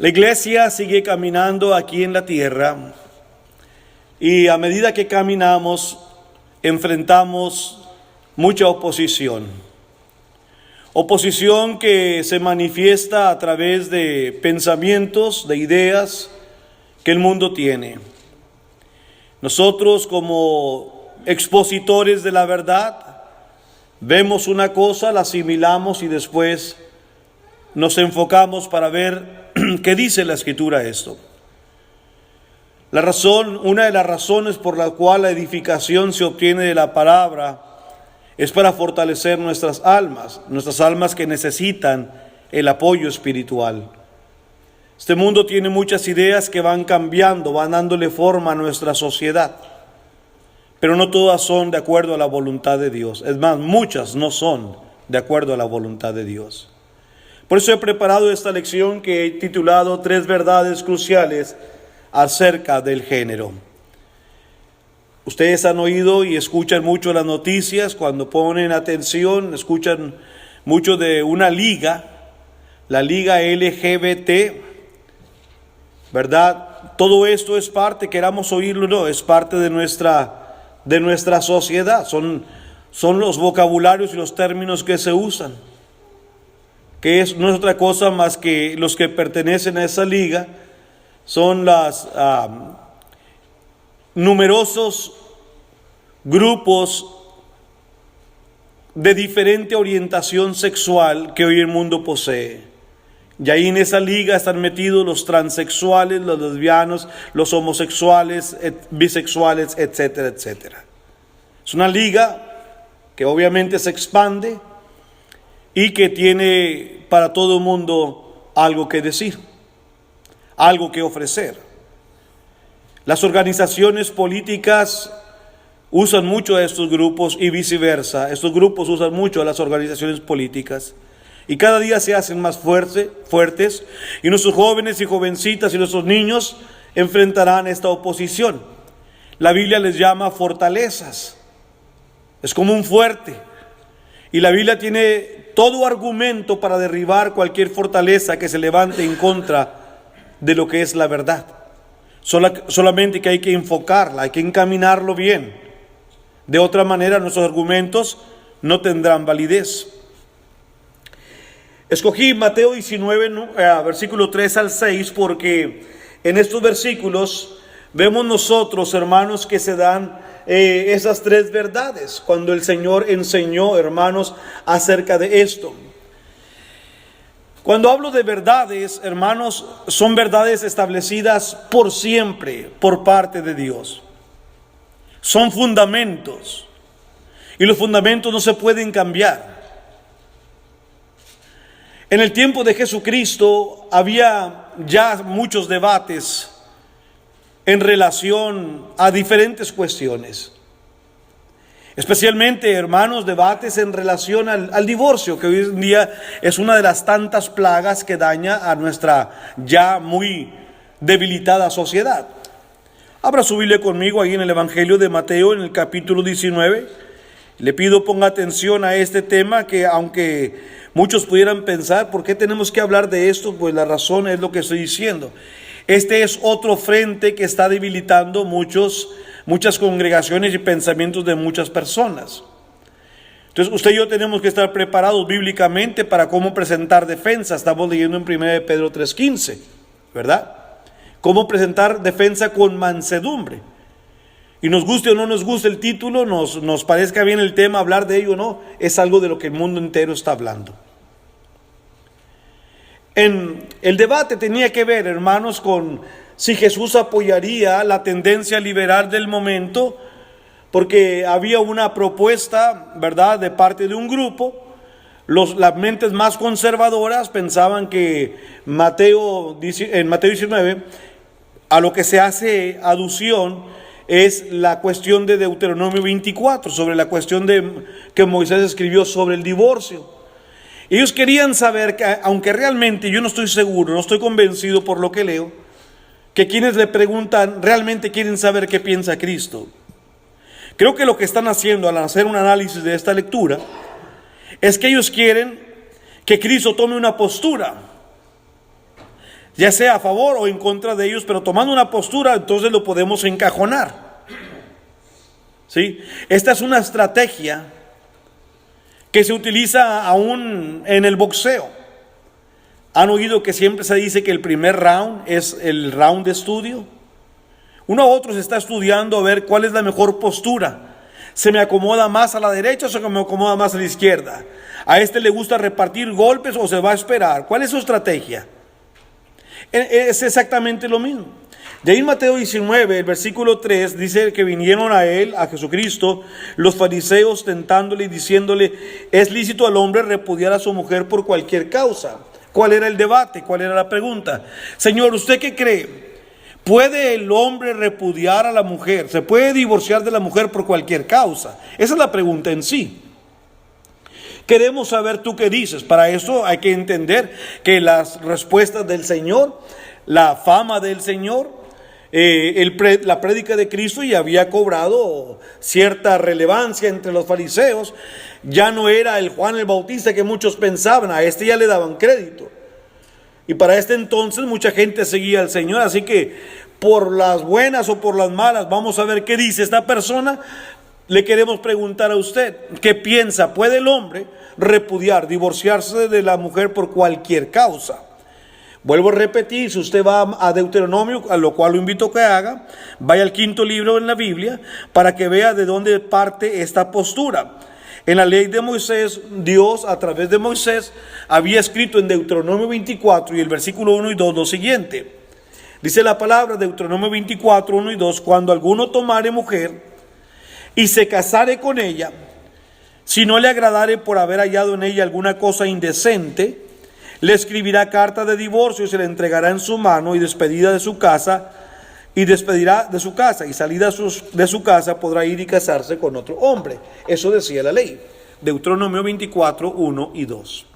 La iglesia sigue caminando aquí en la tierra y a medida que caminamos enfrentamos mucha oposición. Oposición que se manifiesta a través de pensamientos, de ideas que el mundo tiene. Nosotros como expositores de la verdad vemos una cosa, la asimilamos y después nos enfocamos para ver qué dice la Escritura esto. Una de las razones por la cual la edificación se obtiene de la palabra es para fortalecer nuestras almas que necesitan el apoyo espiritual. Este mundo tiene muchas ideas que van cambiando, van dándole forma a nuestra sociedad, pero no todas son de acuerdo a la voluntad de Dios. Es más, muchas no son de acuerdo a la voluntad de Dios. Por eso he preparado esta lección que he titulado 3 verdades cruciales acerca del género. Ustedes han oído y escuchan mucho las noticias, cuando ponen atención, escuchan mucho de una liga, la liga LGBT, ¿verdad? Todo esto es parte, queramos oírlo o no, es parte de nuestra sociedad, son los vocabularios y los términos que se usan, que no es otra cosa más que los que pertenecen a esa liga, son los numerosos grupos de diferente orientación sexual que hoy el mundo posee. Y ahí en esa liga están metidos los transexuales, los lesbianos, los homosexuales, bisexuales, etcétera, etcétera. Es una liga que obviamente se expande y que tiene para todo el mundo algo que decir, algo que ofrecer. Las organizaciones políticas usan mucho a estos grupos y viceversa. Estos grupos usan mucho a las organizaciones políticas y cada día se hacen más fuertes, y nuestros jóvenes y jovencitas y nuestros niños enfrentarán esta oposición. La Biblia les llama fortalezas. Es como un fuerte. Y la Biblia tiene todo argumento para derribar cualquier fortaleza que se levante en contra de lo que es la verdad. Solamente que hay que enfocarla, hay que encaminarlo bien. De otra manera nuestros argumentos no tendrán validez. Escogí Mateo 19, versículo 3 al 6, porque en estos versículos vemos nosotros, hermanos, que se dan esas 3 verdades cuando el Señor enseñó, hermanos, acerca de esto. Cuando hablo de verdades, hermanos, son verdades establecidas por siempre por parte de Dios. Son fundamentos, y los fundamentos no se pueden cambiar. En el tiempo de Jesucristo había ya muchos debates en relación a diferentes cuestiones. Especialmente, hermanos, debates en relación al divorcio, que hoy en día es una de las tantas plagas que daña a nuestra ya muy debilitada sociedad. Abra su Biblia conmigo ahí en el Evangelio de Mateo, en el capítulo 19. Le pido ponga atención a este tema, que aunque muchos pudieran pensar, ¿por qué tenemos que hablar de esto? Pues la razón es lo que estoy diciendo. Este es otro frente que está debilitando muchas congregaciones y pensamientos de muchas personas. Entonces usted y yo tenemos que estar preparados bíblicamente para cómo presentar defensa. Estamos leyendo en 1 Pedro 3:15, ¿verdad? Cómo presentar defensa con mansedumbre. Y nos guste o no nos guste el título, nos parezca bien el tema, hablar de ello o no, es algo de lo que el mundo entero está hablando. El debate tenía que ver, hermanos, con si Jesús apoyaría la tendencia liberal del momento, porque había una propuesta, ¿verdad?, de parte de un grupo. Las mentes más conservadoras pensaban que en Mateo 19, a lo que se hace alusión es la cuestión de Deuteronomio 24, sobre la cuestión que Moisés escribió sobre el divorcio. Ellos querían saber, que aunque realmente yo no estoy seguro, no estoy convencido por lo que leo, que quienes le preguntan realmente quieren saber qué piensa Cristo. Creo que lo que están haciendo al hacer un análisis de esta lectura es que ellos quieren que Cristo tome una postura. ya sea a favor o en contra de ellos, pero tomando una postura, entonces lo podemos encajonar. ¿Sí? Esta es una estrategia que se utiliza aún en el boxeo. ¿Han oído que siempre se dice que el primer round es el round de estudio? Uno a otro se está estudiando a ver cuál es la mejor postura. ¿Se me acomoda más a la derecha o se me acomoda más a la izquierda? ¿A este le gusta repartir golpes o se va a esperar? ¿Cuál es su estrategia? Es exactamente lo mismo. De ahí en Mateo 19, el versículo 3, dice que vinieron a él, a Jesucristo, los fariseos tentándole y diciéndole, ¿es lícito al hombre repudiar a su mujer por cualquier causa? ¿Cuál era el debate? ¿Cuál era la pregunta? Señor, ¿usted qué cree? ¿Puede el hombre repudiar a la mujer? ¿Se puede divorciar de la mujer por cualquier causa? Esa es la pregunta en sí. Queremos saber tú qué dices. Para eso hay que entender que las respuestas del Señor, la fama del Señor, la prédica de Cristo ya había cobrado cierta relevancia entre los fariseos. Ya no era el Juan el Bautista que muchos pensaban, a este ya le daban crédito. Y para este entonces mucha gente seguía al Señor, así que por las buenas o por las malas, vamos a ver qué dice esta persona. Le queremos preguntar a usted, ¿qué piensa? ¿Puede el hombre repudiar, divorciarse de la mujer por cualquier causa? Vuelvo a repetir, si usted va a Deuteronomio, a lo cual lo invito a que haga, vaya al 5º libro en la Biblia para que vea de dónde parte esta postura. En la ley de Moisés, Dios a través de Moisés había escrito en Deuteronomio 24 y el versículo 1 y 2 lo siguiente. Dice la palabra, Deuteronomio 24, 1 y 2, cuando alguno tomare mujer y se casare con ella, si no le agradare por haber hallado en ella alguna cosa indecente, le escribirá carta de divorcio y se le entregará en su mano y despedida de su casa, y despedirá de su casa, y salida de su casa podrá ir y casarse con otro hombre. Eso decía la ley. Deuteronomio 24, 1 y 2.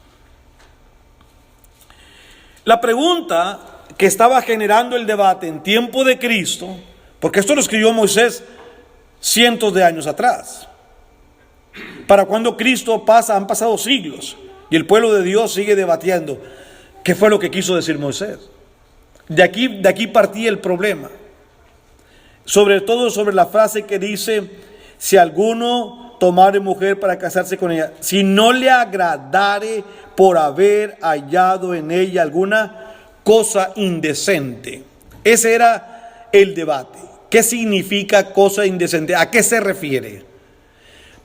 La pregunta que estaba generando el debate en tiempo de Cristo, porque esto lo escribió Moisés cientos de años atrás. Para cuando Cristo pasa, han pasado siglos, y el pueblo de Dios sigue debatiendo qué fue lo que quiso decir Moisés. De aquí partía el problema. Sobre todo sobre la frase que dice, si alguno tomare mujer para casarse con ella, si no le agradare por haber hallado en ella alguna cosa indecente. Ese era el debate. ¿Qué significa cosa indecente? ¿A qué se refiere?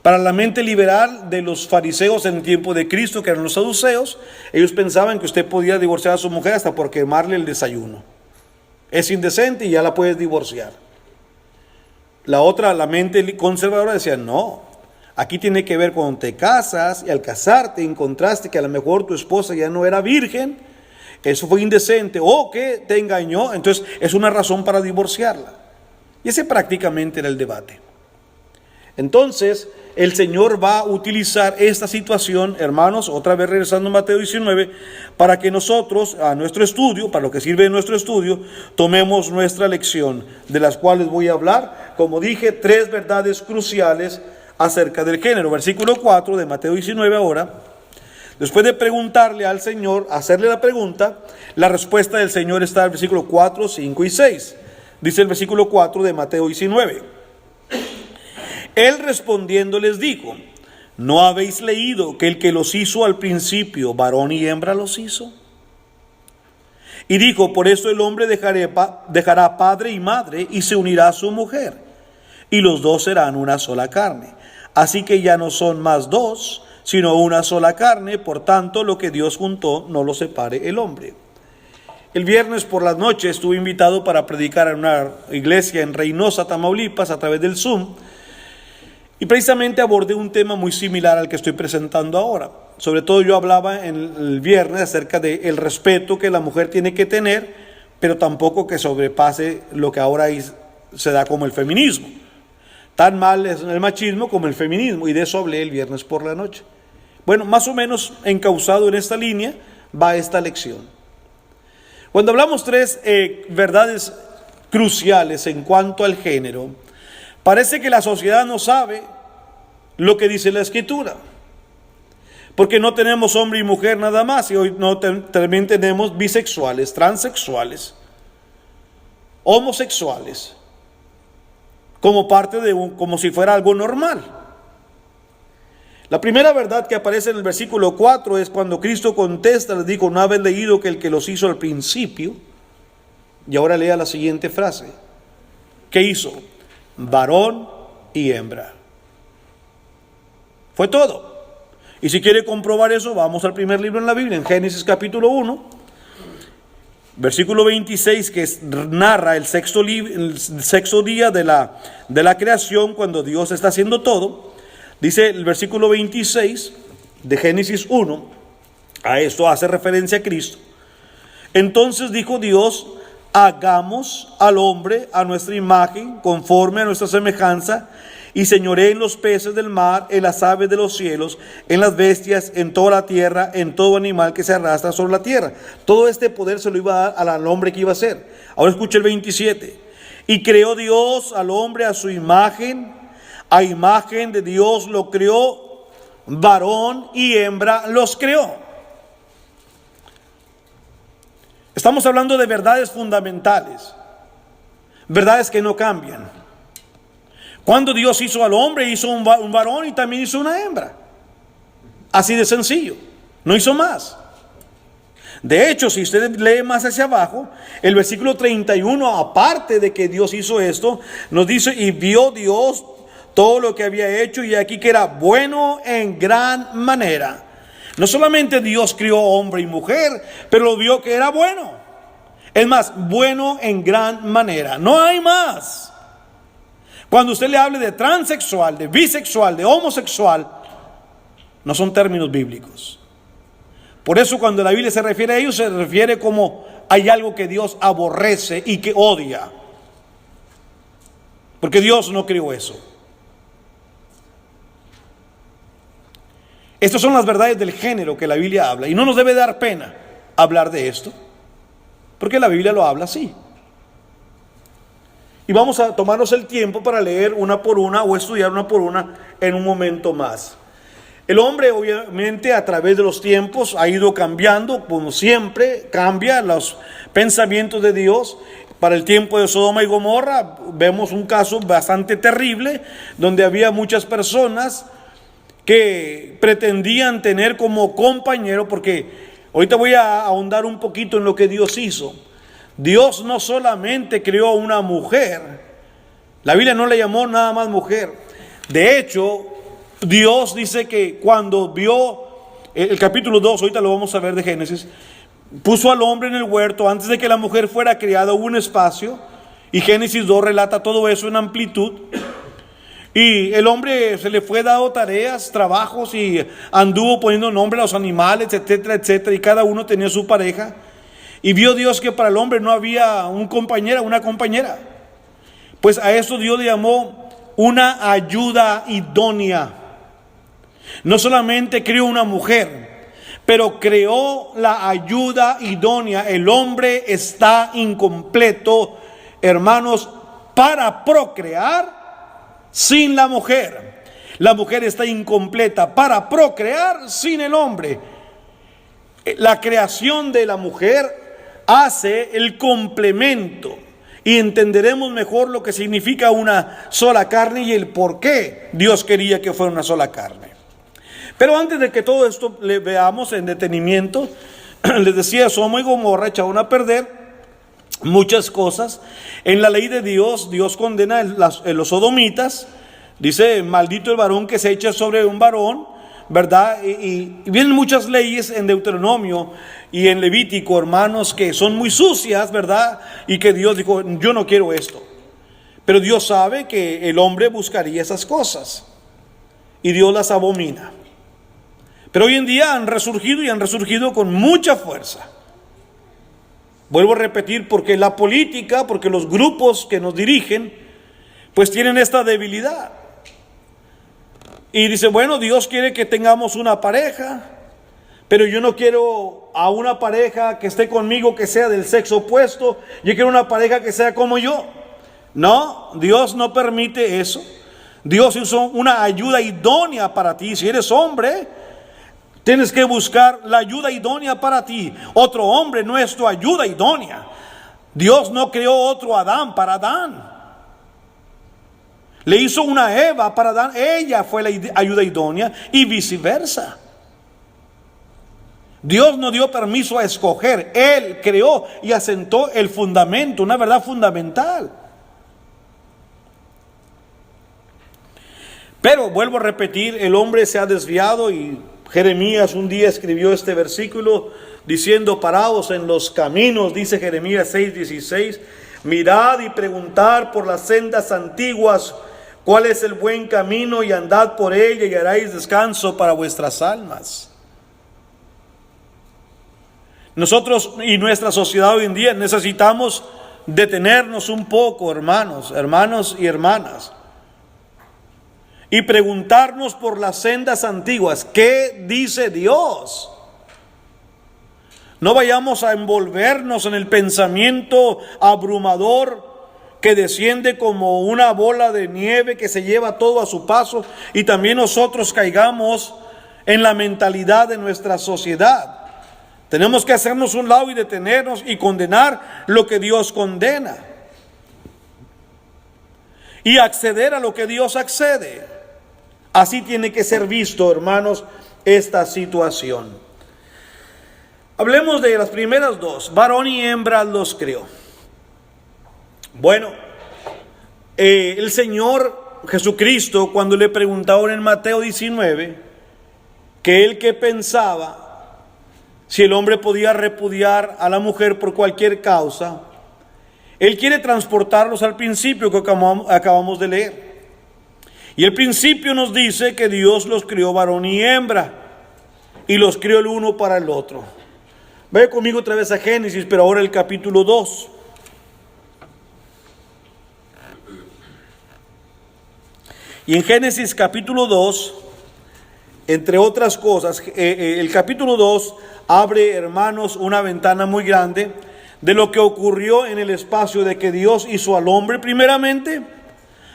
Para la mente liberal de los fariseos en el tiempo de Cristo, que eran los saduceos, ellos pensaban que usted podía divorciar a su mujer hasta por quemarle el desayuno. Es indecente y ya la puedes divorciar. La mente conservadora decía, no, aquí tiene que ver cuando te casas y al casarte encontraste que a lo mejor tu esposa ya no era virgen, eso fue indecente o que te engañó, entonces es una razón para divorciarla. Y ese prácticamente era el debate. Entonces, el Señor va a utilizar esta situación, hermanos, otra vez regresando a Mateo 19, para que nosotros, a nuestro estudio, para lo que sirve nuestro estudio, tomemos nuestra lección, de las cuales voy a hablar, como dije, 3 verdades cruciales acerca del género. Versículo 4 de Mateo 19 ahora. Después de preguntarle al Señor, hacerle la pregunta, la respuesta del Señor está en el versículo 4, 5 y 6. Dice el versículo 4 de Mateo 19. Él respondiendo les dijo, ¿no habéis leído que el que los hizo al principio, varón y hembra los hizo? Y dijo, por eso el hombre dejará padre y madre y se unirá a su mujer, y los dos serán una sola carne. Así que ya no son más dos, sino una sola carne, por tanto lo que Dios juntó no lo separe el hombre. El viernes por la noche estuve invitado para predicar en una iglesia en Reynosa, Tamaulipas, a través del Zoom. Y precisamente abordé un tema muy similar al que estoy presentando ahora. Sobre todo yo hablaba el viernes acerca del respeto que la mujer tiene que tener, pero tampoco que sobrepase lo que ahora se da como el feminismo. Tan mal es el machismo como el feminismo, y de eso hablé el viernes por la noche. Bueno, más o menos encauzado en esta línea va esta lección. Cuando hablamos 3 verdades cruciales en cuanto al género, parece que la sociedad no sabe lo que dice la Escritura. Porque no tenemos hombre y mujer nada más, y hoy también tenemos bisexuales, transexuales, homosexuales, como parte de como si fuera algo normal. La primera verdad que aparece en el versículo 4 es cuando Cristo contesta, les dijo: ¿no habéis leído que el que los hizo al principio? Y ahora lea la siguiente frase. ¿Qué hizo? Varón y hembra. Fue todo. Y si quiere comprobar eso, vamos al primer libro en la Biblia, en Génesis capítulo 1, versículo 26, que narra el sexto día de la creación, cuando Dios está haciendo todo. Dice el versículo 26 de Génesis 1, a esto hace referencia a Cristo. Entonces dijo Dios: hagamos al hombre a nuestra imagen, conforme a nuestra semejanza, y señoree en los peces del mar, en las aves de los cielos, en las bestias, en toda la tierra, en todo animal que se arrastra sobre la tierra. Todo este poder se lo iba a dar al hombre que iba a ser. Ahora escuche el 27. Y creó Dios al hombre a su imagen, a imagen de Dios lo creó, varón y hembra los creó. Estamos hablando de verdades fundamentales, verdades que no cambian. Cuando Dios hizo al hombre, hizo un varón y también hizo una hembra. Así de sencillo, no hizo más. De hecho, si usted lee más hacia abajo, el versículo 31, aparte de que Dios hizo esto, nos dice: y vio Dios todo lo que había hecho, y aquí que era bueno en gran manera. No solamente Dios crió hombre y mujer, pero lo vio que era bueno. Es más, bueno en gran manera. No hay más. Cuando usted le hable de transexual, de bisexual, de homosexual, no son términos bíblicos. Por eso cuando la Biblia se refiere a ellos, se refiere como hay algo que Dios aborrece y que odia. Porque Dios no creó eso. Estas son las verdades del género que la Biblia habla. Y no nos debe dar pena hablar de esto, porque la Biblia lo habla así. Y vamos a tomarnos el tiempo para leer una por una o estudiar una por una en un momento más. El hombre, obviamente, a través de los tiempos ha ido cambiando, como siempre cambia los pensamientos de Dios. Para el tiempo de Sodoma y Gomorra vemos un caso bastante terrible, donde había muchas personas que pretendían tener como compañero, porque ahorita voy a ahondar un poquito en lo que Dios hizo. Dios no solamente creó una mujer, la Biblia no le llamó nada más mujer. De hecho, Dios dice que cuando vio el capítulo 2, ahorita lo vamos a ver de Génesis, puso al hombre en el huerto. Antes de que la mujer fuera creada hubo un espacio, y Génesis 2 relata todo eso en amplitud. Y el hombre se le fue dado tareas, trabajos, y anduvo poniendo nombre a los animales, etcétera, etcétera, y cada uno tenía su pareja. Y vio Dios que para el hombre no había un compañero, una compañera. Pues a eso Dios le llamó una ayuda idónea. No solamente creó una mujer, pero creó la ayuda idónea. El hombre está incompleto, hermanos, para procrear sin la mujer. La mujer está incompleta para procrear sin el hombre. La creación de la mujer hace el complemento, y entenderemos mejor lo que significa una sola carne y el por qué Dios quería que fuera una sola carne. Pero antes de que todo esto le veamos en detenimiento, les decía, Sodoma y Gomorra echaron a perder muchas cosas. En la ley de Dios, Dios condena los sodomitas. Dice: maldito el varón que se echa sobre un varón, ¿verdad? Y vienen muchas leyes en Deuteronomio y en Levítico, hermanos, que son muy sucias, ¿verdad? Y que Dios dijo: yo no quiero esto. Pero Dios sabe que el hombre buscaría esas cosas, y Dios las abomina. Pero hoy en día han resurgido, y han resurgido con mucha fuerza. Vuelvo a repetir, porque la política, porque los grupos que nos dirigen, pues tienen esta debilidad. Y dice: bueno, Dios quiere que tengamos una pareja, pero yo no quiero a una pareja que esté conmigo que sea del sexo opuesto. Yo quiero una pareja que sea como yo. No, Dios no permite eso. Dios hizo una ayuda idónea para ti. Si eres hombre, Tienes que buscar la ayuda idónea para ti. Otro hombre no es tu ayuda idónea. Dios no creó otro Adán para Adán. Le hizo una Eva para Adán. Ella fue la ayuda idónea y viceversa. Dios no dio permiso a escoger. Él creó y asentó el fundamento, una verdad fundamental. Pero vuelvo a repetir, el hombre se ha desviado y Jeremías un día escribió este versículo diciendo: paraos en los caminos, dice Jeremías 6:16, mirad y preguntad por las sendas antiguas cuál es el buen camino, y andad por ella y haréis descanso para vuestras almas. Nosotros y nuestra sociedad hoy en día necesitamos detenernos un poco, hermanos y hermanas, y preguntarnos por las sendas antiguas. ¿Qué dice Dios? No vayamos a envolvernos en el pensamiento abrumador que desciende como una bola de nieve que se lleva todo a su paso, y también nosotros caigamos en la mentalidad de nuestra sociedad. Tenemos que hacernos un lado y detenernos y condenar lo que Dios condena, y acceder a lo que Dios accede. Así tiene que ser visto, hermanos, esta situación. Hablemos de las primeras dos. Varón y hembra los creó. Bueno, el Señor Jesucristo, cuando le preguntaron en Mateo 19 que él qué pensaba, si el hombre podía repudiar a la mujer por cualquier causa, él quiere transportarlos al principio que acabamos de leer. Y el principio nos dice que Dios los crió varón y hembra, y los crió el uno para el otro. Vaya conmigo otra vez a Génesis, pero ahora el capítulo 2. Y en Génesis capítulo 2, entre otras cosas, el capítulo 2 abre, hermanos, una ventana muy grande de lo que ocurrió en el espacio de que Dios hizo al hombre primeramente,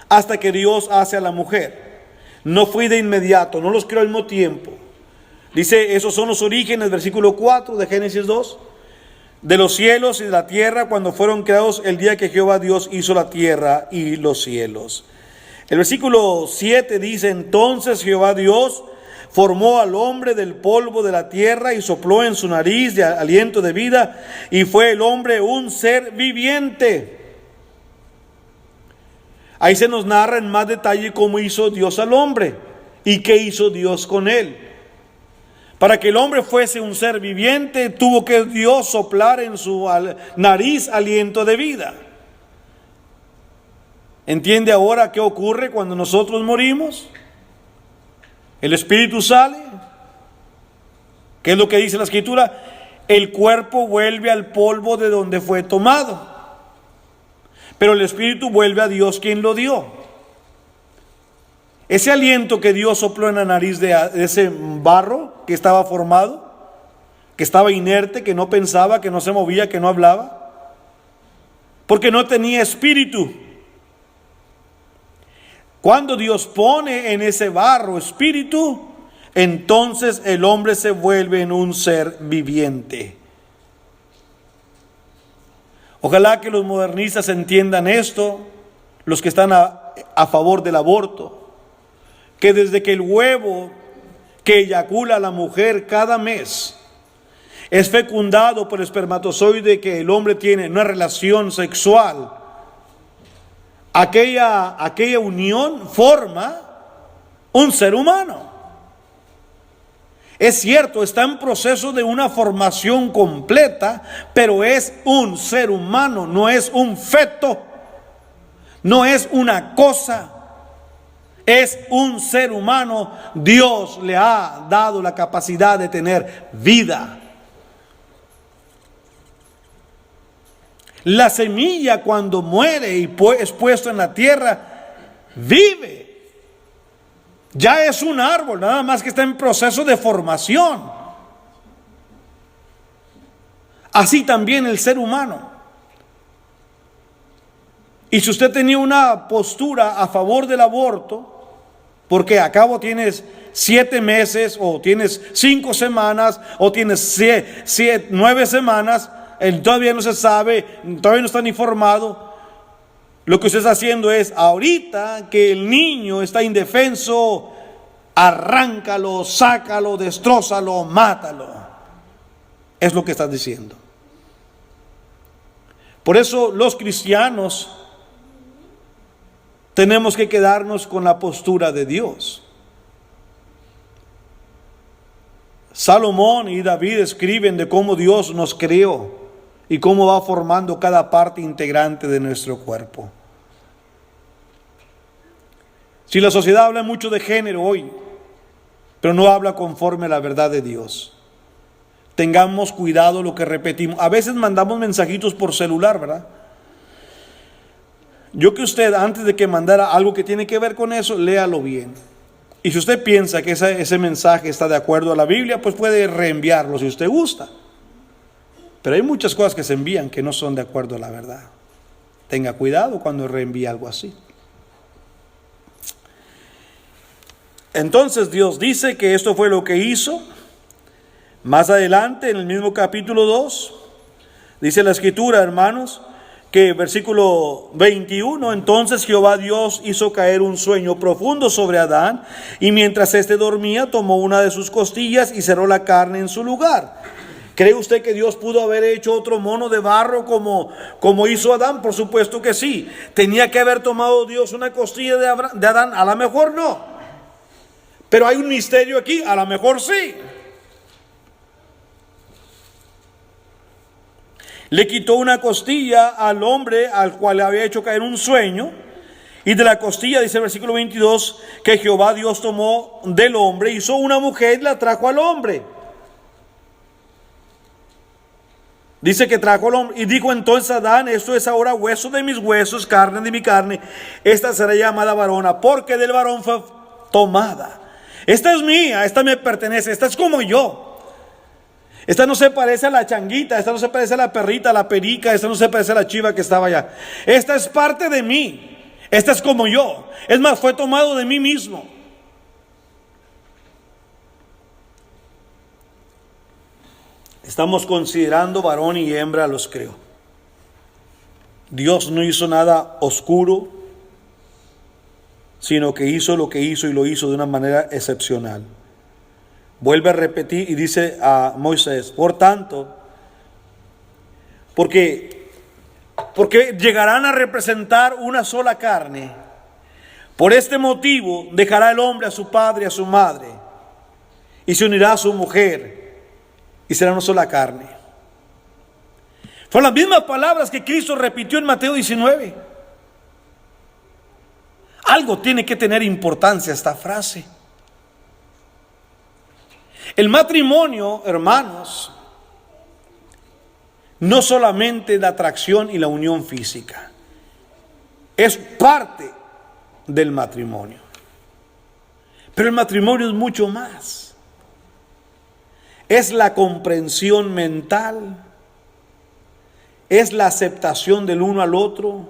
hasta que Dios hace a la mujer. No fue de inmediato, no los creó al mismo tiempo. Dice, esos son los orígenes, versículo 4 de Génesis 2. De los cielos y de la tierra, cuando fueron creados el día que Jehová Dios hizo la tierra y los cielos. El versículo 7 dice, entonces Jehová Dios formó al hombre del polvo de la tierra y sopló en su nariz de aliento de vida, y fue el hombre un ser viviente. Ahí se nos narra en más detalle cómo hizo Dios al hombre y qué hizo Dios con él. Para que el hombre fuese un ser viviente, tuvo que Dios soplar en su nariz aliento de vida. ¿Entiende ahora qué ocurre cuando nosotros morimos? El espíritu sale. ¿Qué es lo que dice la Escritura? El cuerpo vuelve al polvo de donde fue tomado, pero el espíritu vuelve a Dios quien lo dio. Ese aliento que Dios sopló en la nariz de ese barro que estaba formado, que estaba inerte, que no pensaba, que no se movía, que no hablaba, porque no tenía espíritu. Cuando Dios pone en ese barro espíritu, entonces el hombre se vuelve en un ser viviente. Ojalá que los modernistas entiendan esto, los que están a favor del aborto, que desde que el huevo que eyacula la mujer cada mes es fecundado por el espermatozoide que el hombre tiene en una relación sexual, aquella unión forma un ser humano. Es cierto, está en proceso de una formación completa, pero es un ser humano, no es un feto, no es una cosa, es un ser humano. Dios le ha dado la capacidad de tener vida. La semilla, cuando muere y es puesto en la tierra, vive. Ya es un árbol, nada más que está en proceso de formación. Así también el ser humano. Y si usted tenía una postura a favor del aborto, porque a cabo tienes 7 meses, o tienes 5 semanas, o tienes 9 semanas, todavía no se sabe, todavía no están informados. Lo que usted está haciendo es, ahorita que el niño está indefenso, arráncalo, sácalo, destrózalo, mátalo. Es lo que estás diciendo. Por eso los cristianos tenemos que quedarnos con la postura de Dios. Salomón y David escriben de cómo Dios nos creó y cómo va formando cada parte integrante de nuestro cuerpo. Si la sociedad habla mucho de género hoy, pero no habla conforme a la verdad de Dios, tengamos cuidado lo que repetimos. A veces mandamos mensajitos por celular, ¿verdad? Yo que usted, antes de que mandara algo que tiene que ver con eso, léalo bien. Y si usted piensa que ese mensaje está de acuerdo a la Biblia, pues puede reenviarlo si usted gusta. Pero hay muchas cosas que se envían que no son de acuerdo a la verdad. Tenga cuidado cuando reenvíe algo así. Entonces Dios dice que esto fue lo que hizo. Más adelante, en el mismo capítulo 2, dice la Escritura, hermanos, que versículo 21, entonces Jehová Dios hizo caer un sueño profundo sobre Adán, y mientras éste dormía, tomó una de sus costillas y cerró la carne en su lugar. ¿Cree usted que Dios pudo haber hecho otro mono de barro como hizo Adán? Por supuesto que sí. ¿Tenía que haber tomado Dios una costilla de Adán? A lo mejor no. Pero hay un misterio aquí, a lo mejor sí. Le quitó una costilla al hombre al cual le había hecho caer un sueño. Y de la costilla, dice el versículo 22, que Jehová Dios tomó del hombre, hizo una mujer y la trajo al hombre. Dice que trajo al hombre. Y dijo entonces Adán, esto es ahora hueso de mis huesos, carne de mi carne. Esta será llamada varona, porque del varón fue tomada. Esta es mía, esta me pertenece, esta es como yo. Esta no se parece a la changuita, esta no se parece a la perrita, a la perica, esta no se parece a la chiva que estaba allá. Esta es parte de mí, esta es como yo. Es más, fue tomado de mí mismo. Estamos considerando varón y hembra los creó. Dios no hizo nada oscuro, sino que hizo lo que hizo y lo hizo de una manera excepcional. Vuelve a repetir y dice a Moisés, por tanto, porque llegarán a representar una sola carne. Por este motivo dejará el hombre a su padre y a su madre y se unirá a su mujer y será una sola carne. Fueron las mismas palabras que Cristo repitió en Mateo 19. Algo tiene que tener importancia esta frase. El matrimonio, hermanos, no solamente la atracción y la unión física, es parte del matrimonio. Pero el matrimonio es mucho más. Es la comprensión mental, es la aceptación del uno al otro,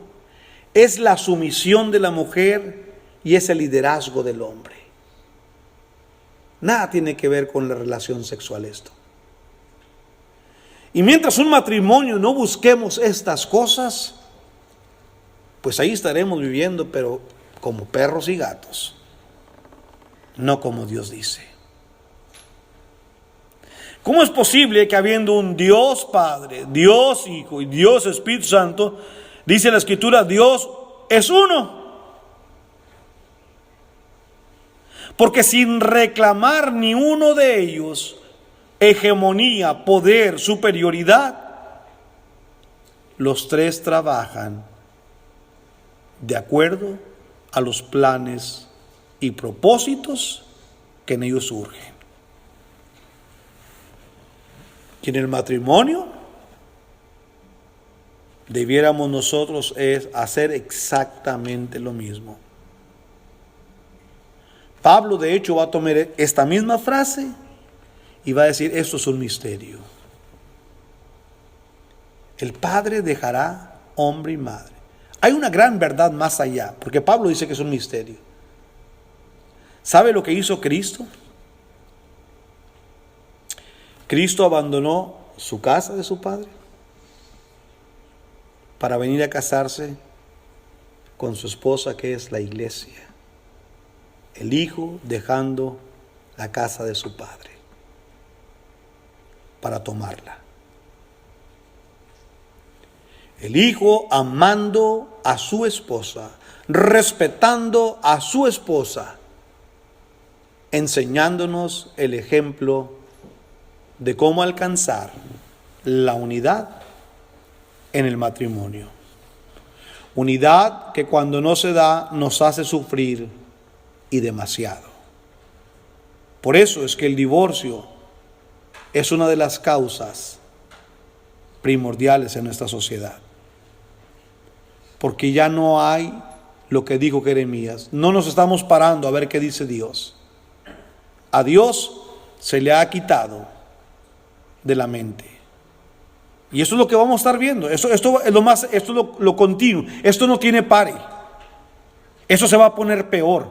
es la sumisión de la mujer y es el liderazgo del hombre. Nada tiene que ver con la relación sexual esto. Y mientras un matrimonio no busquemos estas cosas, pues ahí estaremos viviendo, pero como perros y gatos, no como Dios dice. ¿Cómo es posible que habiendo un Dios Padre, Dios Hijo y Dios Espíritu Santo, dice la Escritura, Dios es uno? Porque sin reclamar ni uno de ellos hegemonía, poder, superioridad, los tres trabajan de acuerdo a los planes y propósitos que en ellos surgen. Y en el matrimonio debiéramos nosotros hacer exactamente lo mismo. Pablo, de hecho, va a tomar esta misma frase y va a decir, esto es un misterio. El padre dejará hombre y madre. Hay una gran verdad más allá, porque Pablo dice que es un misterio. ¿Sabe lo que hizo Cristo? Cristo abandonó su casa de su padre para venir a casarse con su esposa, que es la iglesia. El Hijo dejando la casa de su padre para tomarla. El Hijo amando a su esposa, respetando a su esposa, enseñándonos el ejemplo de cómo alcanzar la unidad en el matrimonio. Unidad que cuando no se da nos hace sufrir y demasiado. Por eso es que el divorcio es una de las causas primordiales en nuestra sociedad. Porque ya no hay lo que dijo Jeremías. No nos estamos parando a ver qué dice Dios. A Dios se le ha quitado de la mente. Y eso es lo que vamos a estar viendo. Esto es lo continuo. Esto no tiene pare. Eso se va a poner peor.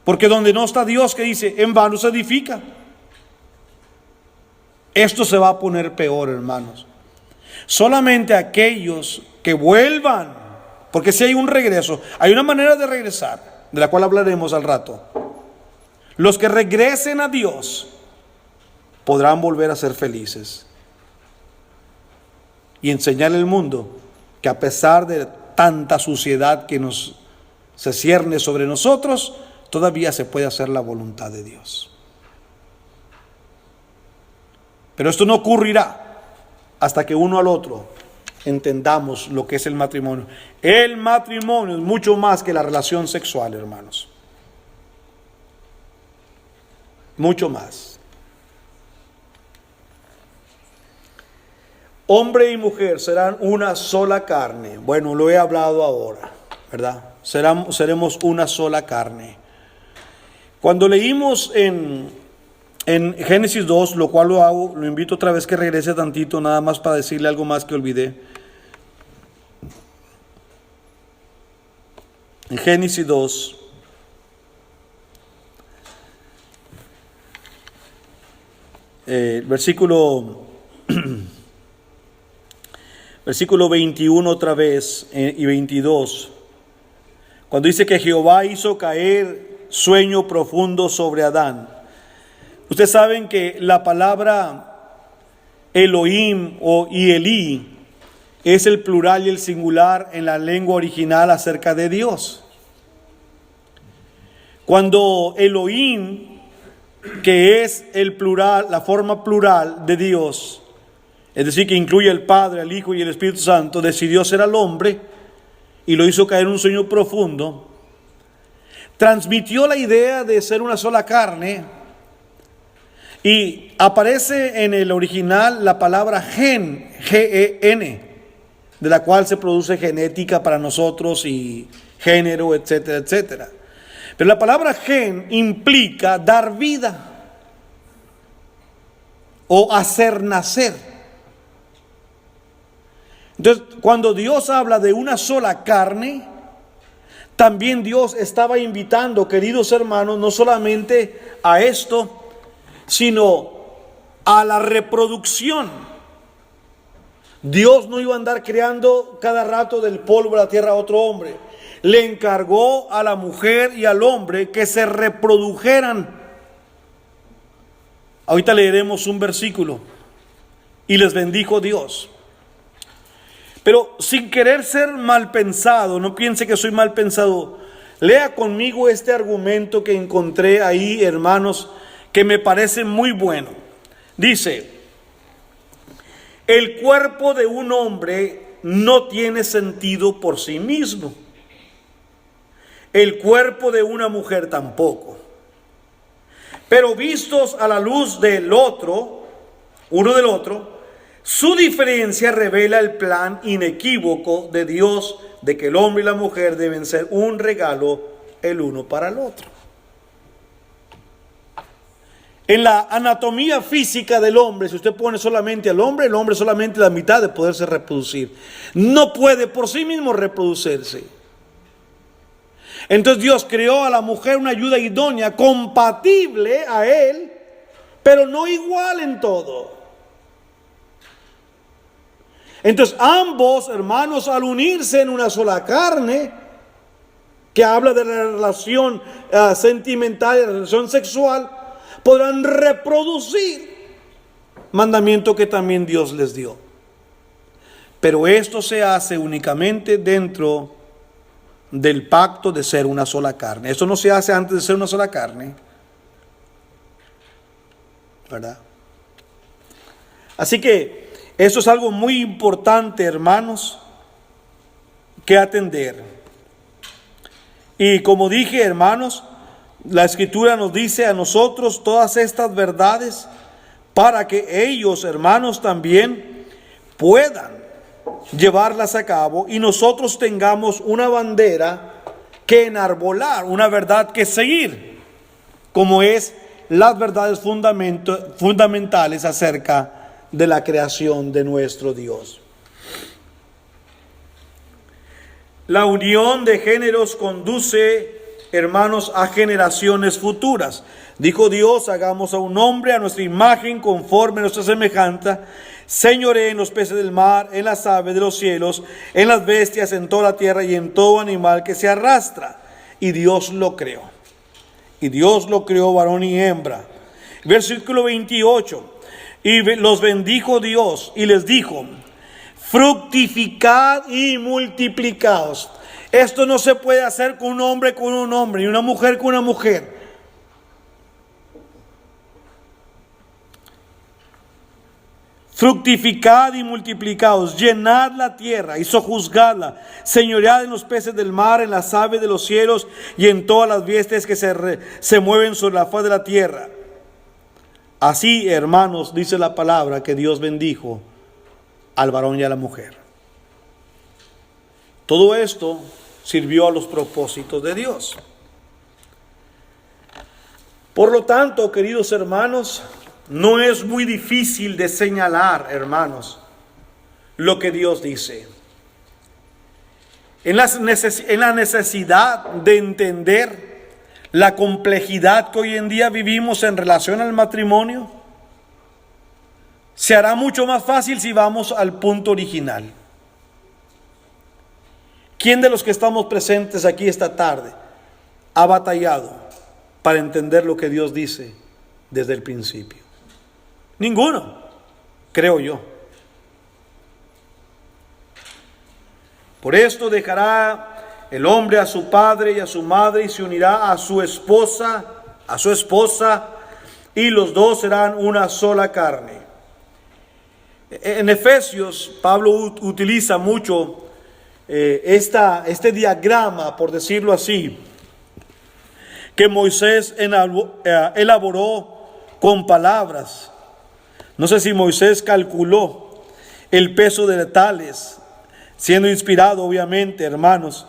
Porque donde no está Dios, que dice, en vano se edifica. Esto se va a poner peor, hermanos. Solamente aquellos que vuelvan, porque si hay un regreso, hay una manera de regresar, de la cual hablaremos al rato. Los que regresen a Dios podrán volver a ser felices y enseñarle al mundo que a pesar de tanta suciedad que se cierne sobre nosotros, todavía se puede hacer la voluntad de Dios. Pero esto no ocurrirá hasta que uno al otro entendamos lo que es el matrimonio. El matrimonio es mucho más que la relación sexual, hermanos. Mucho más. Hombre y mujer serán una sola carne. Bueno, lo he hablado ahora, ¿verdad? Seremos una sola carne. Cuando leímos en Génesis 2, lo cual lo invito otra vez que regrese tantito, nada más para decirle algo más que olvidé. En Génesis 2, versículo 21 otra vez y 22, cuando dice que Jehová hizo caer sueño profundo sobre Adán. Ustedes saben que la palabra Elohim y Elí es el plural y el singular en la lengua original acerca de Dios. Cuando Elohim, que es el plural, la forma plural de Dios, es decir, que incluye al Padre, al Hijo y el Espíritu Santo, decidió ser al hombre y lo hizo caer en un sueño profundo, transmitió la idea de ser una sola carne. Y aparece en el original la palabra gen, G-E-N, de la cual se produce genética para nosotros y género, etcétera, etcétera. Pero la palabra gen implica dar vida o hacer nacer. Entonces, cuando Dios habla de una sola carne, también Dios estaba invitando, queridos hermanos, no solamente a esto, sino a la reproducción. Dios no iba a andar creando cada rato del polvo de la tierra a otro hombre. Le encargó a la mujer y al hombre que se reprodujeran. Ahorita leeremos un versículo. Y les bendijo Dios. Pero sin querer ser mal pensado, no piense que soy mal pensado, lea conmigo este argumento que encontré ahí, hermanos, que me parece muy bueno. Dice: el cuerpo de un hombre no tiene sentido por sí mismo. El cuerpo de una mujer tampoco. Pero vistos a la luz del otro, uno del otro, su diferencia revela el plan inequívoco de Dios de que el hombre y la mujer deben ser un regalo el uno para el otro. En la anatomía física del hombre, si usted pone solamente al hombre, el hombre solamente la mitad de poderse reproducir. No puede por sí mismo reproducirse. Entonces Dios creó a la mujer una ayuda idónea, compatible a él, pero no igual en todo. Entonces ambos hermanos, al unirse en una sola carne, que habla de la relación sentimental y la relación sexual, podrán reproducir mandamiento que también Dios les dio. Pero esto se hace únicamente dentro del pacto de ser una sola carne. Esto no se hace antes de ser una sola carne, ¿verdad? Así que esto es algo muy importante, hermanos, que atender. Y como dije, hermanos, la Escritura nos dice a nosotros todas estas verdades para que ellos, hermanos, también puedan llevarlas a cabo y nosotros tengamos una bandera que enarbolar, una verdad que seguir, como es las verdades fundamentales acerca de la creación de nuestro Dios. La unión de géneros conduce, hermanos, a generaciones futuras. Dijo Dios: hagamos a un hombre a nuestra imagen, conforme a nuestra semejanza, señoree en los peces del mar, en las aves de los cielos, en las bestias, en toda la tierra y en todo animal que se arrastra. Y Dios lo creó. Y Dios lo creó varón y hembra. Versículo 28. Y los bendijo Dios y les dijo: fructificad y multiplicaos. Esto no se puede hacer con un hombre y una mujer con una mujer. Fructificad y multiplicaos, llenad la tierra y sojuzgadla, señoread en los peces del mar, en las aves de los cielos y en todas las bestias que se mueven sobre la faz de la tierra. Así, hermanos, dice la palabra que Dios bendijo al varón y a la mujer. Todo esto sirvió a los propósitos de Dios. Por lo tanto, queridos hermanos, no es muy difícil de señalar, hermanos, lo que Dios dice. En la necesidad de entender la complejidad que hoy en día vivimos en relación al matrimonio, se hará mucho más fácil si vamos al punto original. ¿Quién de los que estamos presentes aquí esta tarde ha batallado para entender lo que Dios dice desde el principio? Ninguno, creo yo. Por esto dejará el hombre a su padre y a su madre y se unirá a su esposa, y los dos serán una sola carne. En Efesios, Pablo utiliza mucho este diagrama, por decirlo así, que Moisés elaboró con palabras. No sé si Moisés calculó el peso de tales, siendo inspirado, obviamente, hermanos,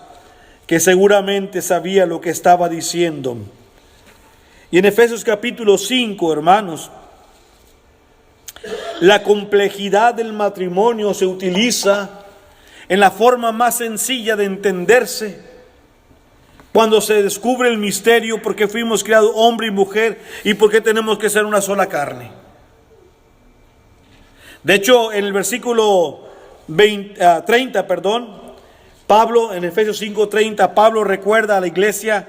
que seguramente sabía lo que estaba diciendo. Y en Efesios capítulo 5, hermanos, la complejidad del matrimonio se utiliza en la forma más sencilla de entenderse, cuando se descubre el misterio por qué fuimos creados hombre y mujer y por qué tenemos que ser una sola carne. De hecho, en el versículo 30, Pablo, en Efesios 5:30, Pablo recuerda a la iglesia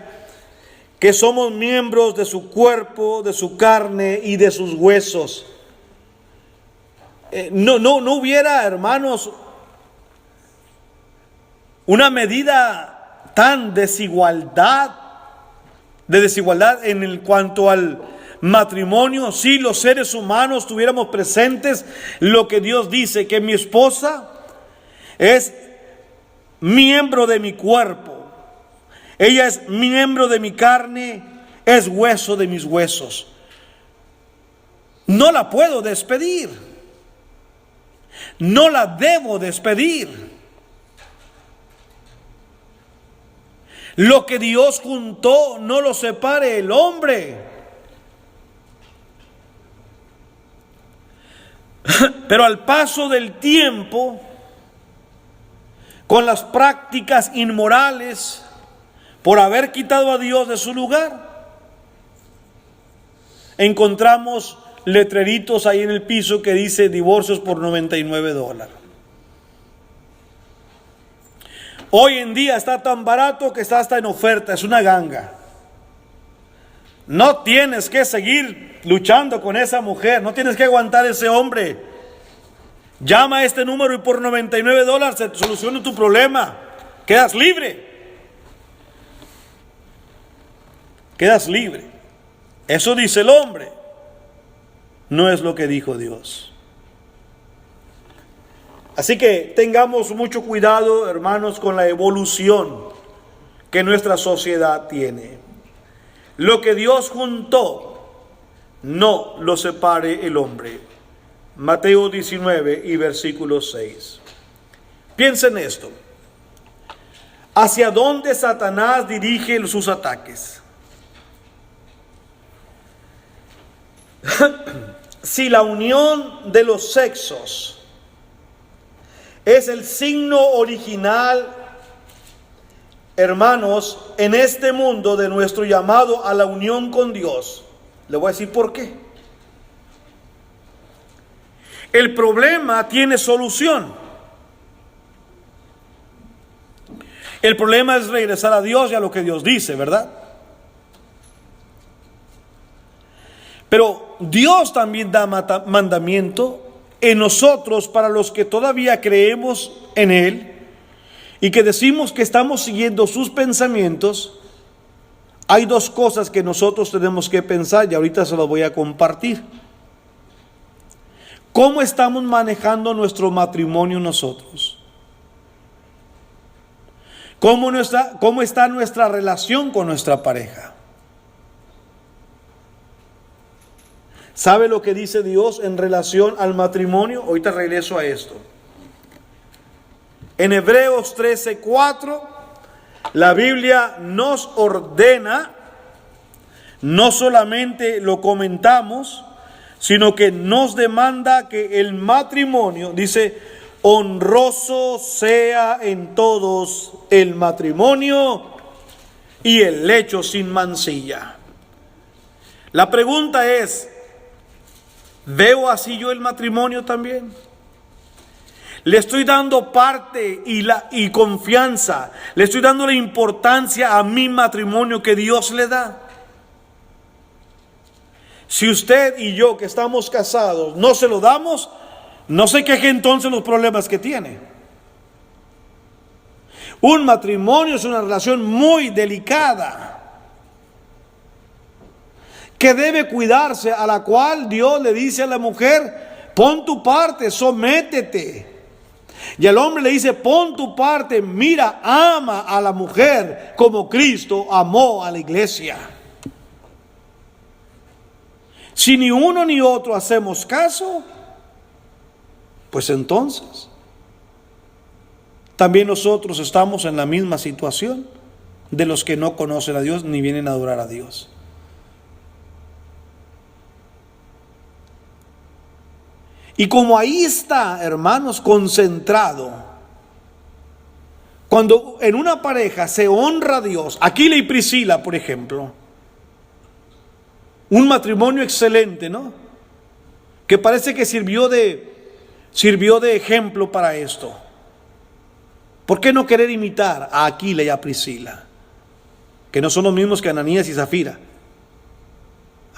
que somos miembros de su cuerpo, de su carne y de sus huesos. No hubiera, hermanos, una medida tan de desigualdad en cuanto al matrimonio, si los seres humanos tuviéramos presentes lo que Dios dice, que mi esposa es miembro de mi cuerpo, ella es miembro de mi carne, es hueso de mis huesos. No la puedo despedir, no la debo despedir. Lo que Dios juntó, no lo separe el hombre. Pero al paso del tiempo, con las prácticas inmorales, por haber quitado a Dios de su lugar. Encontramos letreritos ahí en el piso que dice divorcios por $99. Hoy en día está tan barato que está hasta en oferta, es una ganga. No tienes que seguir luchando con esa mujer, no tienes que aguantar ese hombre. Llama a este número y por $99 se soluciona tu problema. Quedas libre. Quedas libre. Eso dice el hombre. No es lo que dijo Dios. Así que tengamos mucho cuidado, hermanos, con la evolución que nuestra sociedad tiene. Lo que Dios juntó, no lo separe el hombre. Mateo 19 y versículo 6. Piensen esto. ¿Hacia dónde Satanás dirige sus ataques? Si la unión de los sexos es el signo original, hermanos, en este mundo de nuestro llamado a la unión con Dios, le voy a decir por qué. El problema tiene solución. El problema es regresar a Dios y a lo que Dios dice, ¿verdad? Pero Dios también da mandamiento en nosotros para los que todavía creemos en Él y que decimos que estamos siguiendo sus pensamientos. Hay dos cosas que nosotros tenemos que pensar y ahorita se las voy a compartir. ¿Cómo estamos manejando nuestro matrimonio nosotros? ¿Cómo está nuestra relación con nuestra pareja? ¿Sabe lo que dice Dios en relación al matrimonio? Ahorita regreso a esto. En Hebreos 13:4, la Biblia nos ordena, no solamente lo comentamos, sino que nos demanda que el matrimonio, dice, honroso sea en todos el matrimonio y el lecho sin mancilla. La pregunta es, ¿veo así yo el matrimonio también? Le estoy dando parte y confianza, le estoy dando la importancia a mi matrimonio que Dios le da. Si usted y yo que estamos casados no se lo damos, no se queje entonces los problemas que tiene. Un matrimonio es una relación muy delicada que debe cuidarse, a la cual Dios le dice a la mujer, pon tu parte, sométete. Y el hombre le dice, pon tu parte, mira, ama a la mujer como Cristo amó a la iglesia. Si ni uno ni otro hacemos caso, pues entonces también nosotros estamos en la misma situación de los que no conocen a Dios ni vienen a adorar a Dios. Y como ahí está, hermanos, concentrado, cuando en una pareja se honra a Dios, Aquila y Priscila, por ejemplo, un matrimonio excelente, ¿no? Que parece que sirvió de ejemplo para esto. ¿Por qué no querer imitar a Aquila y a Priscila? Que no son los mismos que Ananías y Zafira.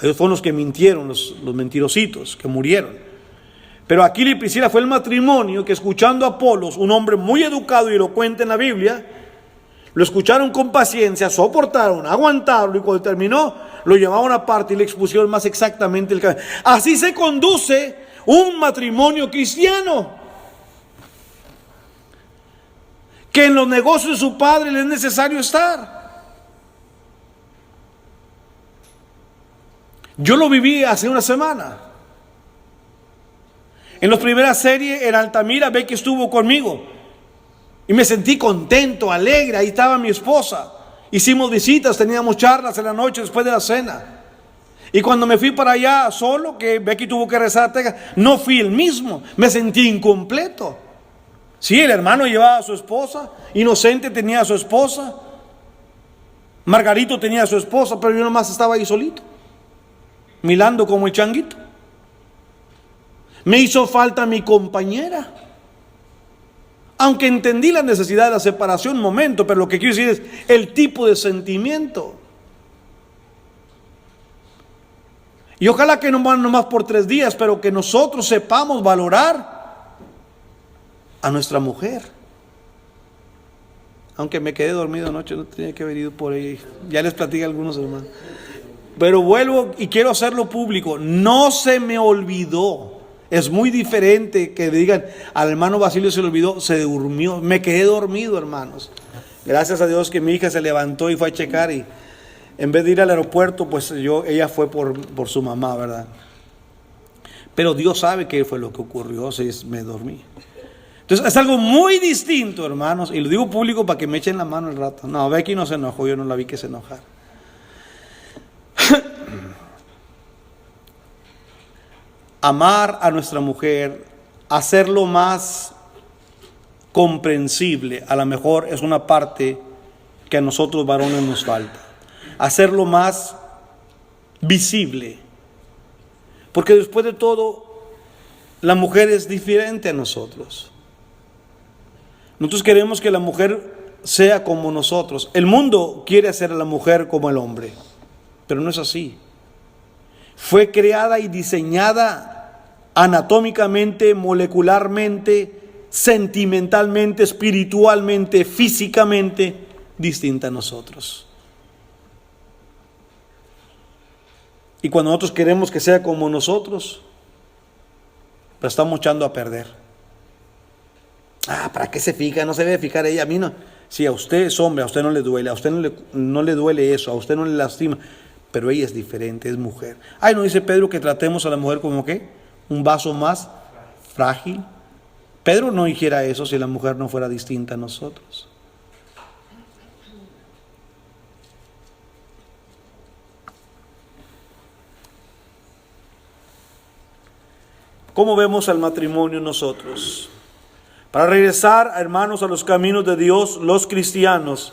Ellos fueron los que mintieron, los mentirositos que murieron. Pero Aquila y Priscila fue el matrimonio que, escuchando a Apolos, un hombre muy educado y elocuente en la Biblia, lo escucharon con paciencia, soportaron, aguantaron, y cuando terminó lo llevaron aparte y le expusieron más exactamente el camino. Así se conduce un matrimonio cristiano, que en los negocios de su padre le es necesario estar. Yo lo viví hace una semana. En la primera serie en Altamira, Becky estuvo conmigo y me sentí contento, alegre. Ahí estaba mi esposa. Hicimos visitas, teníamos charlas en la noche después de la cena. Y cuando me fui para allá solo, que Becky tuvo que rezar a Texas, no fui el mismo, me sentí incompleto. Sí, el hermano llevaba a su esposa, Inocente tenía a su esposa, Margarito tenía a su esposa, pero yo nomás estaba ahí solito, milando como el changuito. Me hizo falta mi compañera. Aunque entendí la necesidad de la separación un momento, pero lo que quiero decir es el tipo de sentimiento. Y ojalá que no van nomás por 3 días, pero que nosotros sepamos valorar a nuestra mujer. Aunque me quedé dormido anoche, no tenía que haber ido por ahí. Ya les platicé a algunos hermanos. Pero vuelvo y quiero hacerlo público. No se me olvidó. Es muy diferente que digan, al hermano Basilio se le olvidó, se durmió. Me quedé dormido, hermanos. Gracias a Dios que mi hija se levantó y fue a checar, y en vez de ir al aeropuerto, pues ella fue por su mamá, ¿verdad? Pero Dios sabe qué fue lo que ocurrió, si me dormí. Entonces es algo muy distinto, hermanos, y lo digo público para que me echen la mano el rato. No, Becky no se enojó, yo no la vi que se enojara. Amar a nuestra mujer, hacerlo más comprensible, a lo mejor es una parte que a nosotros varones nos falta. Hacerlo más visible, porque después de todo, la mujer es diferente a nosotros. Nosotros queremos que la mujer sea como nosotros. El mundo quiere hacer a la mujer como el hombre, pero no es así. Fue creada y diseñada anatómicamente, molecularmente, sentimentalmente, espiritualmente, físicamente, distinta a nosotros. Y cuando nosotros queremos que sea como nosotros, la estamos echando a perder. ¿Para qué se fija? No se debe fijar ella. A mí no. Si a usted es hombre, a usted no le duele, a usted no le duele eso, a usted no le lastima. Pero ella es diferente, es mujer. ¿No dice Pedro que tratemos a la mujer como qué? Un vaso más frágil? Pedro no dijera eso si la mujer no fuera distinta a nosotros. ¿Cómo vemos al matrimonio nosotros? Para regresar, hermanos, a los caminos de Dios, los cristianos,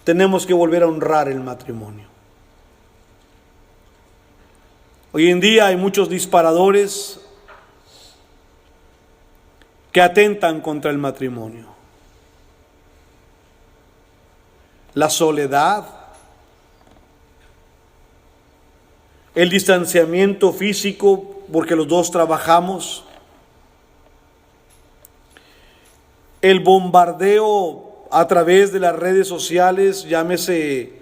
tenemos que volver a honrar el matrimonio. Hoy en día hay muchos disparadores que atentan contra el matrimonio. La soledad, el distanciamiento físico porque los dos trabajamos, el bombardeo a través de las redes sociales, llámese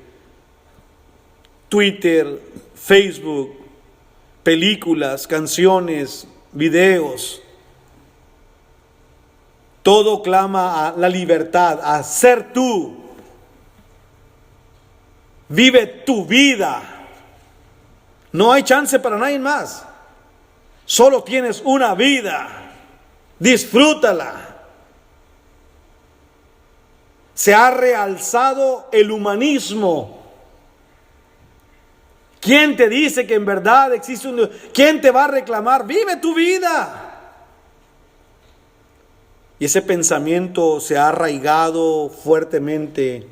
Twitter, Facebook, películas, canciones, videos. Todo clama a la libertad, a ser tú. Vive tu vida. No hay chance para nadie más. Solo tienes una vida. Disfrútala. Se ha realzado el humanismo. ¿Quién te dice que en verdad existe un Dios? ¿Quién te va a reclamar? Vive tu vida. Y ese pensamiento se ha arraigado fuertemente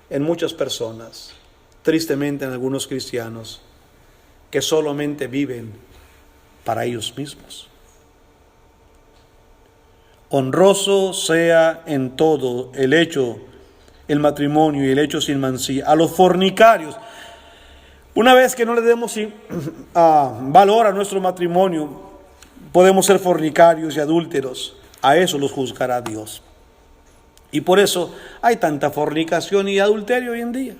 en muchas personas, tristemente en algunos cristianos, que solamente viven para ellos mismos. Honroso sea en todo el matrimonio y el hecho sin mancilla. A los fornicarios, una vez que no le demos valor a nuestro matrimonio, podemos ser fornicarios y adúlteros. A eso los juzgará Dios. Y por eso hay tanta fornicación y adulterio hoy en día,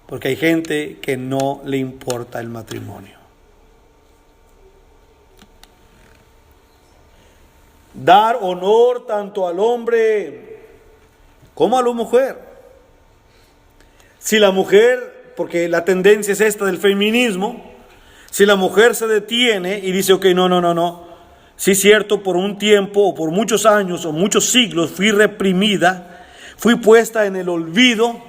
porque hay gente que no le importa el matrimonio. Dar honor tanto al hombre como a la mujer. Si la mujer, porque la tendencia es esta del feminismo, si la mujer se detiene y dice, ok, no, sí es cierto, por un tiempo o por muchos años o muchos siglos fui reprimida, fui puesta en el olvido,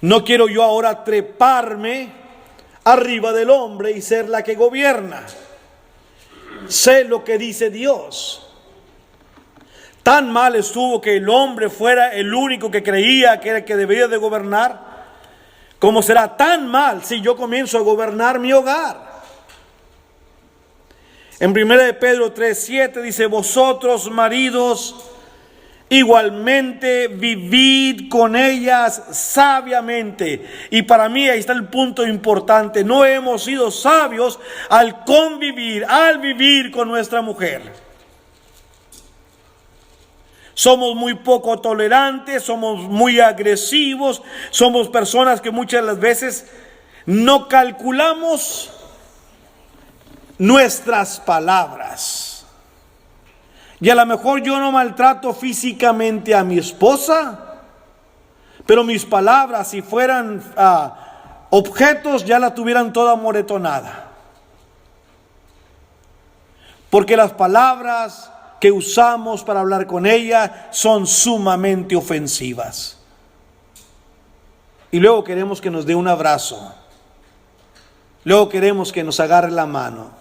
no quiero yo ahora treparme arriba del hombre y ser la que gobierna. Sé lo que dice Dios. Tan mal estuvo que el hombre fuera el único que creía que era el que debía de gobernar, ¿Cómo será tan mal si yo comienzo a gobernar mi hogar? En 1 de Pedro 3:7 dice: vosotros, maridos, igualmente vivid con ellas sabiamente. Y para mí ahí está el punto importante. No hemos sido sabios al convivir, al vivir con nuestra mujer. Somos muy poco tolerantes, somos muy agresivos, somos personas que muchas de las veces no calculamos nuestras palabras. Y a lo mejor yo no maltrato físicamente a mi esposa, pero mis palabras, si fueran objetos, ya la tuvieran toda moretonada. Porque las palabras que usamos para hablar con ella son sumamente ofensivas. Y luego queremos que nos dé un abrazo. Luego queremos que nos agarre la mano.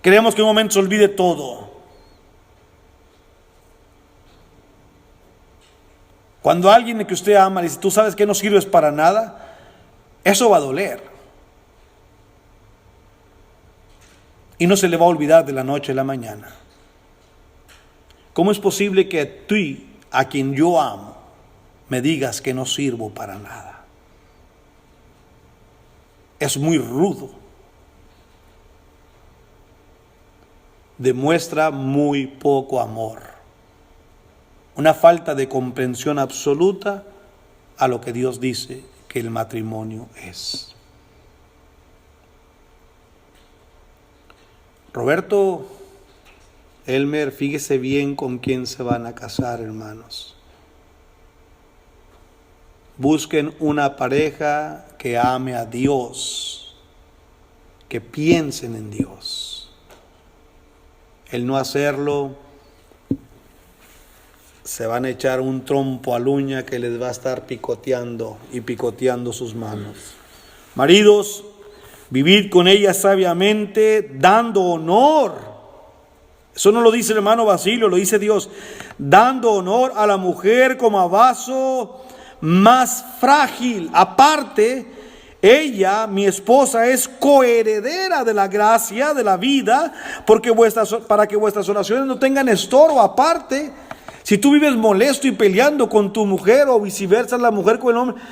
Queremos que un momento se olvide todo. Cuando alguien que usted ama le dice: tú sabes que no sirves para nada, eso va a doler. Y no se le va a olvidar de la noche a la mañana. ¿Cómo es posible que tú, a quien yo amo, me digas que no sirvo para nada? Es muy rudo. Demuestra muy poco amor. Una falta de comprensión absoluta a lo que Dios dice que el matrimonio es. Roberto, Elmer, fíjese bien con quién se van a casar, hermanos. Busquen una pareja que ame a Dios, que piensen en Dios. El no hacerlo, se van a echar un trompo al uña que les va a estar picoteando y picoteando sus manos. Maridos, vivid con ella sabiamente, dando honor. Eso no lo dice el hermano Basilio, lo dice Dios. Dando honor a la mujer como a vaso más frágil. Aparte, ella, mi esposa, es coheredera de la gracia, de la vida, para que vuestras oraciones no tengan estorbo. Aparte, si tú vives molesto y peleando con tu mujer o viceversa, la mujer con el hombre,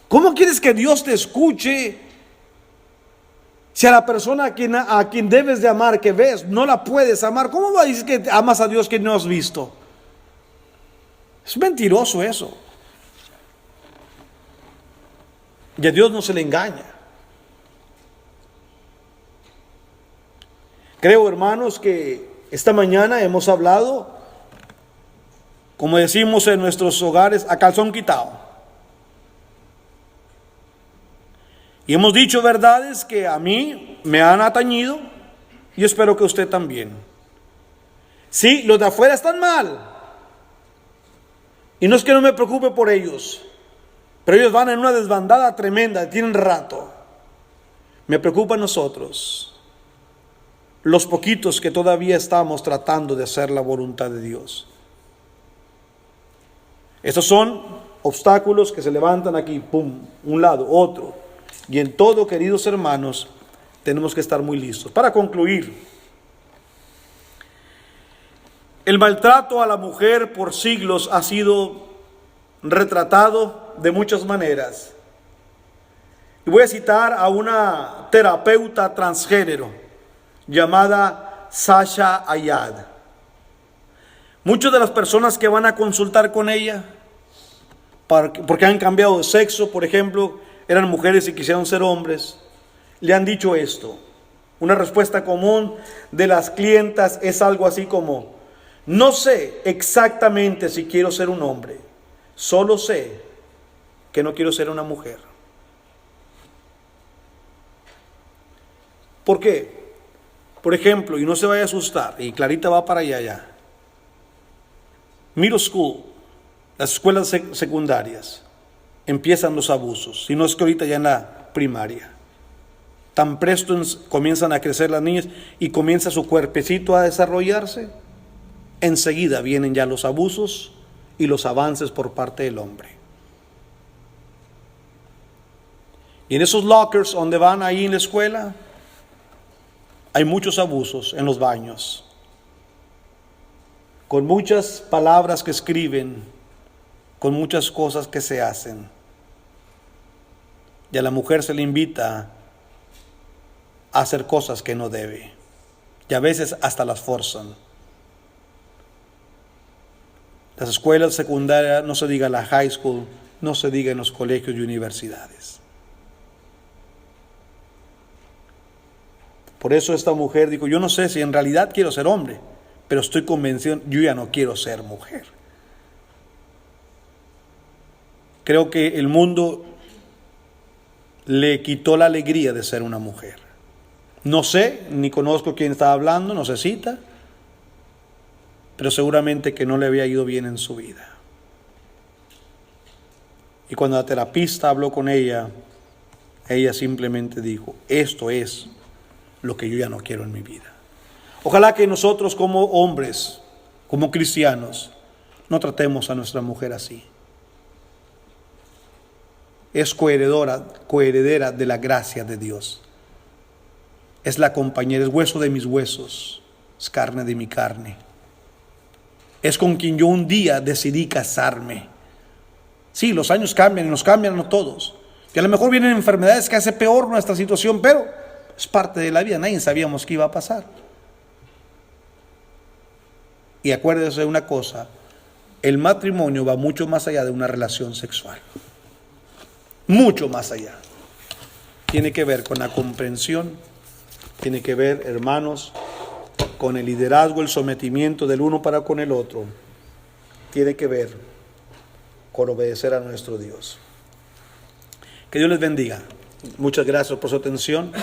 ¿cómo quieres que Dios te escuche? Si a la persona a quien debes de amar, que ves, no la puedes amar, ¿cómo va a decir que amas a Dios que no has visto? Es mentiroso eso. Y a Dios no se le engaña. Creo, hermanos, que esta mañana hemos hablado, como decimos en nuestros hogares, a calzón quitado. Y hemos dicho verdades que a mí me han atañido y espero que usted también. Sí, los de afuera están mal. Y no es que no me preocupe por ellos, pero ellos van en una desbandada tremenda, tienen rato. Me preocupa a nosotros, los poquitos que todavía estamos tratando de hacer la voluntad de Dios. Estos son obstáculos que se levantan aquí, pum, un lado, otro. Y en todo, queridos hermanos, tenemos que estar muy listos. Para concluir, el maltrato a la mujer por siglos ha sido retratado de muchas maneras. Y voy a citar a una terapeuta transgénero llamada Sasha Ayad. Muchas de las personas que van a consultar con ella, porque han cambiado de sexo, por ejemplo, eran mujeres y quisieron ser hombres, le han dicho esto. Una respuesta común de las clientas es algo así como: no sé exactamente si quiero ser un hombre, solo sé que no quiero ser una mujer. ¿Por qué? Por ejemplo, y no se vaya a asustar, y Clarita va para allá. Middle school, las escuelas secundarias, empiezan los abusos, si no es que ahorita ya en la primaria. Tan presto comienzan a crecer las niñas y comienza su cuerpecito a desarrollarse, enseguida vienen ya los abusos y los avances por parte del hombre. Y en esos lockers donde van ahí en la escuela, hay muchos abusos en los baños, con muchas palabras que escriben, con muchas cosas que se hacen. Y a la mujer se le invita a hacer cosas que no debe. Y a veces hasta las forzan. Las escuelas secundarias, no se diga la high school, no se diga en los colegios y universidades. Por eso esta mujer dijo, yo no sé si en realidad quiero ser hombre, pero estoy convencido, yo ya no quiero ser mujer. Creo que el mundo le quitó la alegría de ser una mujer. No sé, ni conozco quién estaba hablando, no se cita, pero seguramente que no le había ido bien en su vida. Y cuando la terapista habló con ella simplemente dijo, esto es lo que yo ya no quiero en mi vida. Ojalá que nosotros como hombres, como cristianos, no tratemos a nuestra mujer así. Es coheredera de la gracia de Dios. Es la compañera, es hueso de mis huesos, es carne de mi carne. Es con quien yo un día decidí casarme. Sí, los años cambian y nos cambian a todos. Y a lo mejor vienen enfermedades que hace peor nuestra situación, pero es parte de la vida, nadie sabíamos qué iba a pasar. Y acuérdese de una cosa, el matrimonio va mucho más allá de una relación sexual. Mucho más allá. Tiene que ver con la comprensión, tiene que ver, hermanos, con el liderazgo, el sometimiento del uno para con el otro. Tiene que ver con obedecer a nuestro Dios. Que Dios les bendiga. Muchas gracias por su atención.